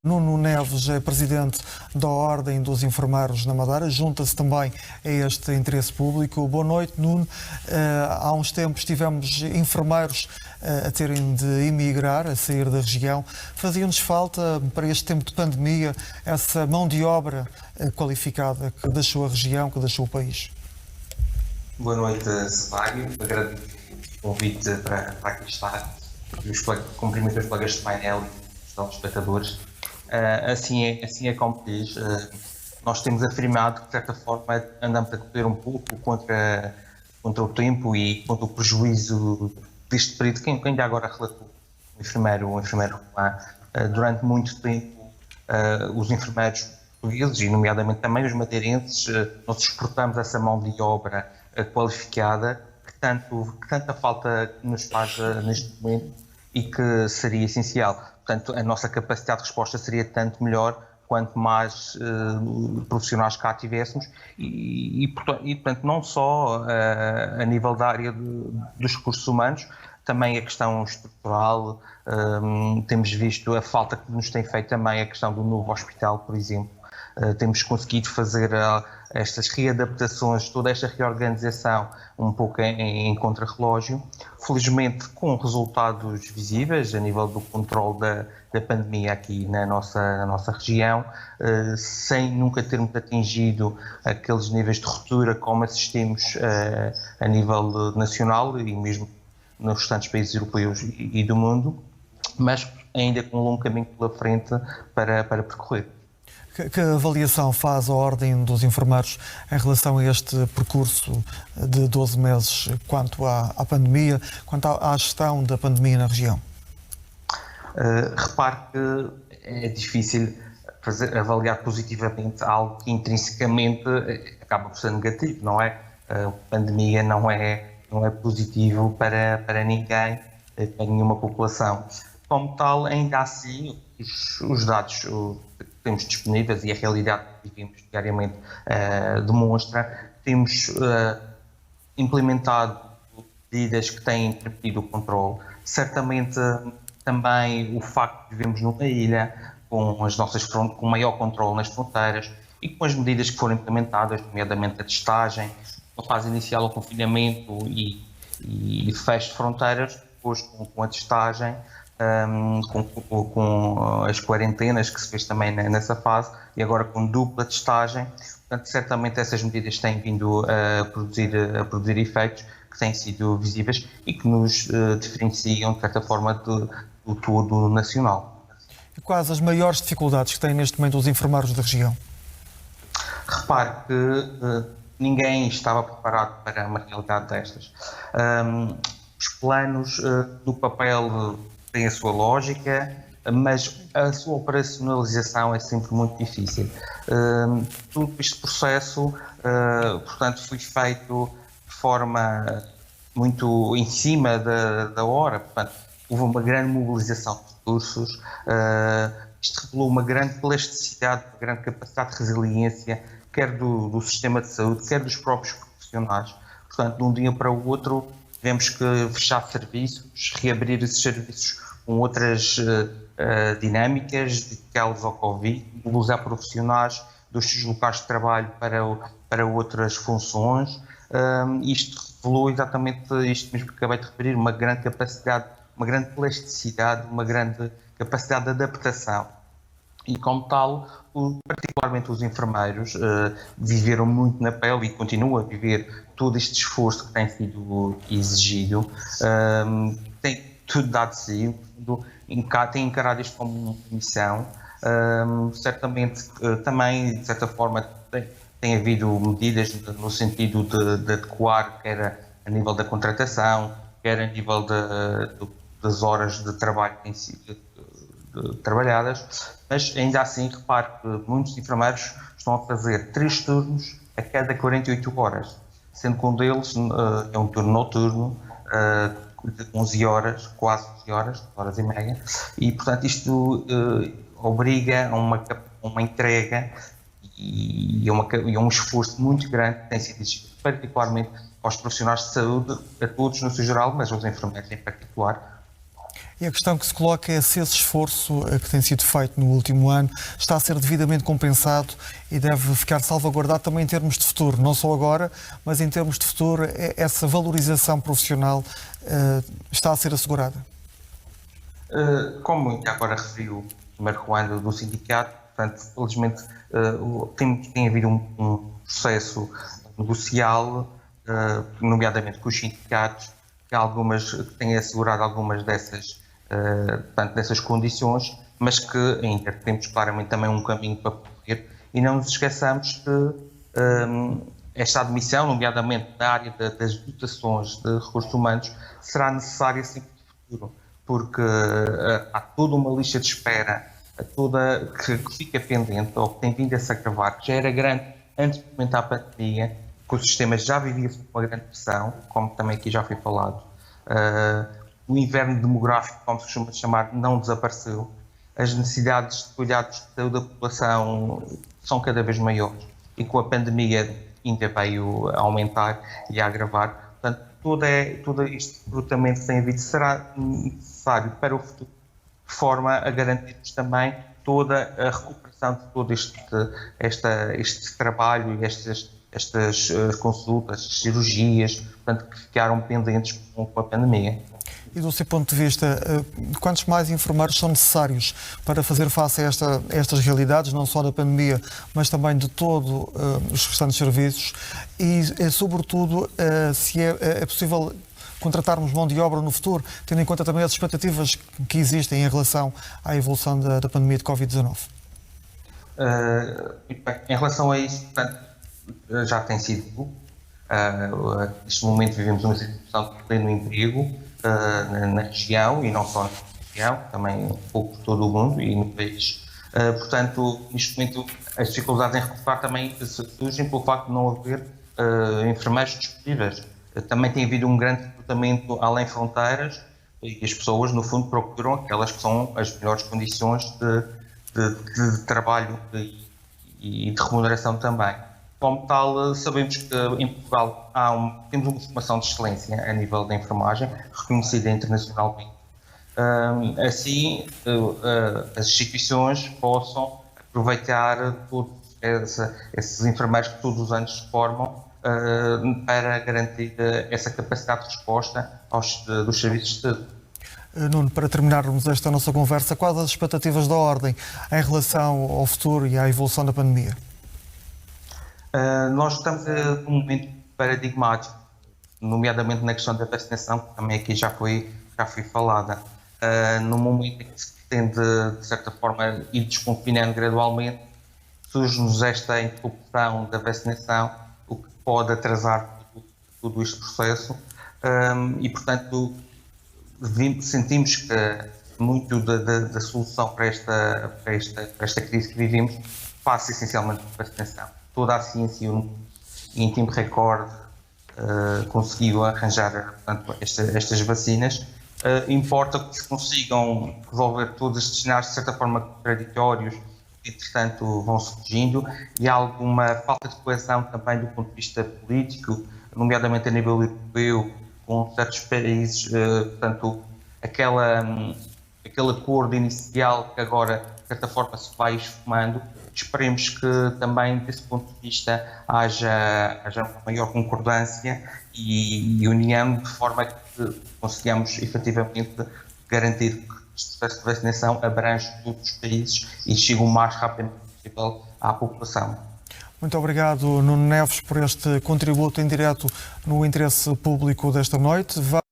Nuno Neves é presidente da Ordem dos Enfermeiros na Madeira, junta-se também a este interesse público. Boa noite, Nuno. Há uns tempos tivemos enfermeiros a terem de emigrar, a sair da região. Fazia-nos falta, para este tempo de pandemia, essa mão de obra qualificada que deixou a região, que deixou o país. Boa noite, Cesário. Agradeço o convite para aqui estar. Cumprimento os colegas de painel e os telespectadores. Assim é como diz, nós temos afirmado que, de certa forma, andamos a correr um pouco contra o tempo e contra o prejuízo deste período, que ainda agora relatou o enfermeiro Román. Durante muito tempo, os enfermeiros portugueses, e nomeadamente também os madeirenses, nós exportamos essa mão de obra qualificada que tanta falta nos faz neste momento e que seria essencial. Portanto, a nossa capacidade de resposta seria tanto melhor quanto mais profissionais cá tivéssemos e, portanto, não só a nível da área dos recursos humanos, também a questão estrutural. Temos visto a falta que nos tem feito também a questão do novo hospital, por exemplo. Temos conseguido fazer estas readaptações, toda esta reorganização um pouco em contrarrelógio, felizmente com resultados visíveis a nível do controle da pandemia aqui na nossa região, sem nunca termos atingido aqueles níveis de ruptura como assistimos a nível nacional e mesmo nos restantes países europeus e do mundo, mas ainda com um longo caminho pela frente para percorrer. Que avaliação faz a Ordem dos Enfermeiros em relação a este percurso de 12 meses quanto à pandemia, quanto à gestão da pandemia na região? Repare que é difícil avaliar positivamente algo que intrinsecamente acaba por ser negativo, não é? A pandemia não é positivo para ninguém, para nenhuma população. Como tal, ainda assim, os dados que temos disponíveis e a realidade que vivemos diariamente demonstra que temos implementado medidas que têm permitido o controle. Certamente também o facto de vivemos numa ilha, com maior controle nas fronteiras e com as medidas que foram implementadas, nomeadamente a testagem, na fase inicial ao confinamento e fecho de fronteiras, depois com a testagem, com as quarentenas que se fez também nessa fase e agora com dupla testagem. Portanto, certamente essas medidas têm vindo a produzir efeitos que têm sido visíveis e que nos diferenciam, de certa forma, do todo nacional. E quais as maiores dificuldades que têm neste momento os enfermeiros da região? Repare que ninguém estava preparado para uma realidade destas. Os planos do papel têm a sua lógica, mas a sua operacionalização é sempre muito difícil. Todo este processo, portanto, foi feito de forma muito em cima da hora. Portanto, houve uma grande mobilização de recursos, isto revelou uma grande plasticidade, uma grande capacidade de resiliência, quer do sistema de saúde, quer dos próprios profissionais. Portanto, de um dia para o outro, tivemos que fechar serviços, reabrir esses serviços com outras dinâmicas, dedicá-los ao Covid, mobilizar profissionais dos seus locais de trabalho para outras funções. Isto revelou exatamente isto mesmo que acabei de referir, uma grande capacidade, uma grande plasticidade, uma grande capacidade de adaptação. E como tal, particularmente os enfermeiros viveram muito na pele e continuam a viver todo este esforço que tem sido exigido, têm tudo dado de si, têm encarado isto como uma missão. Certamente também, de certa forma, tem havido medidas no sentido de adequar, quer a nível da contratação, quer a nível das horas de trabalho que têm sido trabalhadas, mas ainda assim repare que muitos enfermeiros estão a fazer 3 turnos a cada 48 horas, sendo que um deles é um turno noturno de 11 horas, quase 11 horas e meia, e portanto isto obriga a uma entrega e a um esforço muito grande que tem sido exigido, particularmente aos profissionais de saúde, a todos no seu geral, mas aos enfermeiros em particular. E a questão que se coloca é se esse esforço que tem sido feito no último ano está a ser devidamente compensado e deve ficar salvaguardado também em termos de futuro, não só agora, mas em termos de futuro, essa valorização profissional está a ser assegurada. Como agora referiu Marco Ando do sindicato, portanto, felizmente tem havido um processo negocial, nomeadamente com os sindicatos, que têm assegurado algumas dessas condições, mas que ainda temos claramente também um caminho para percorrer, e não nos esqueçamos que esta admissão, nomeadamente na área das dotações de recursos humanos, será necessária sempre no futuro, porque há toda uma lista de espera que fica pendente, ou que tem vindo a se agravar, que já era grande antes de começar a pandemia, que o sistema já vivia sob uma grande pressão, como também aqui já foi falado. O inverno demográfico, como se costuma chamar, não desapareceu. As necessidades de cuidados de saúde da população são cada vez maiores, e com a pandemia ainda veio a aumentar e a agravar. Portanto, todo este recrutamento que tem havido será necessário para o futuro, de forma a garantirmos também toda a recuperação de todo este trabalho e estas consultas, cirurgias, portanto, que ficaram pendentes com a pandemia. E do seu ponto de vista, quantos mais enfermeiros são necessários para fazer face a estas realidades, não só da pandemia, mas também de todos os restantes serviços? E, sobretudo, se é possível contratarmos mão de obra no futuro, tendo em conta também as expectativas que existem em relação à evolução da pandemia de Covid-19? Em relação a isso, portanto, já tem sido. Neste momento vivemos uma situação de pleno emprego na região, e não só na região, também um pouco por todo o mundo e no país. Portanto, neste momento, as dificuldades em recrutar também surgem pelo facto de não haver enfermeiros disponíveis. Também tem havido um grande recrutamento além fronteiras, e as pessoas, no fundo, procuram aquelas que são as melhores condições de trabalho e de remuneração também. Como tal, sabemos que em Portugal temos uma formação de excelência a nível da enfermagem, reconhecida internacionalmente. Assim, as instituições possam aproveitar todos esses enfermeiros que todos os anos se formam para garantir essa capacidade de resposta dos serviços de saúde. Nuno, para terminarmos esta nossa conversa, quais as expectativas da Ordem em relação ao futuro e à evolução da pandemia? Nós estamos num momento paradigmático, nomeadamente na questão da vacinação, que também aqui já foi falada. No momento em que se pretende, de certa forma, ir desconfinando gradualmente, surge-nos esta interrupção da vacinação, o que pode atrasar todo este processo, e, portanto, sentimos que muito da solução para esta crise que vivemos passa essencialmente por vacinação. Toda a ciência, em tempo recorde, conseguiu arranjar, portanto, estas vacinas. Importa que se consigam resolver todos estes cenários, de certa forma, contraditórios, que, entretanto, vão surgindo, e há alguma falta de coesão também do ponto de vista político, nomeadamente a nível europeu, com certos países, portanto, aquele acordo inicial que agora, de certa forma, se vai esfumando. Esperemos que também, desse ponto de vista, haja uma maior concordância e união, de forma que consigamos efetivamente garantir que este processo de vacinação abrange todos os países e chegue o mais rapidamente possível à população. Muito obrigado, Nuno Neves, por este contributo em direto no interesse público desta noite.